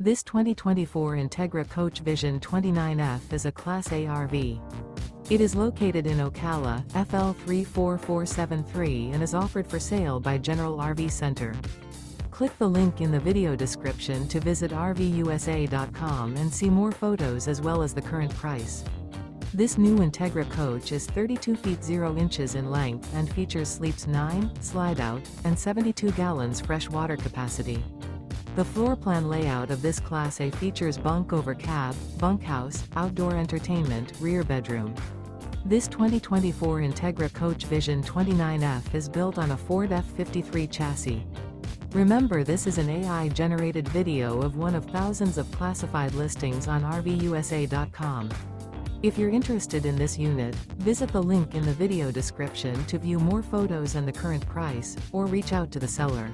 This 2024 Entegra Coach Vision 29F is a Class A RV. It is located in Ocala, FL 34473 and is offered for sale by General RV Center. Click the link in the video description to visit RVUSA.com and see more photos as well as the current price. This new Entegra coach is 32 feet 0 inches in length and features sleeps 9, slide-out, and 72 gallons fresh water capacity. The floor plan layout of this Class A features bunk over cab, bunkhouse, outdoor entertainment, rear bedroom. This 2024 Entegra Coach Vision 29F is built on a Ford F53 chassis. Remember, this is an AI-generated video of one of thousands of classified listings on RVUSA.com. If you're interested in this unit, visit the link in the video description to view more photos and the current price, or reach out to the seller.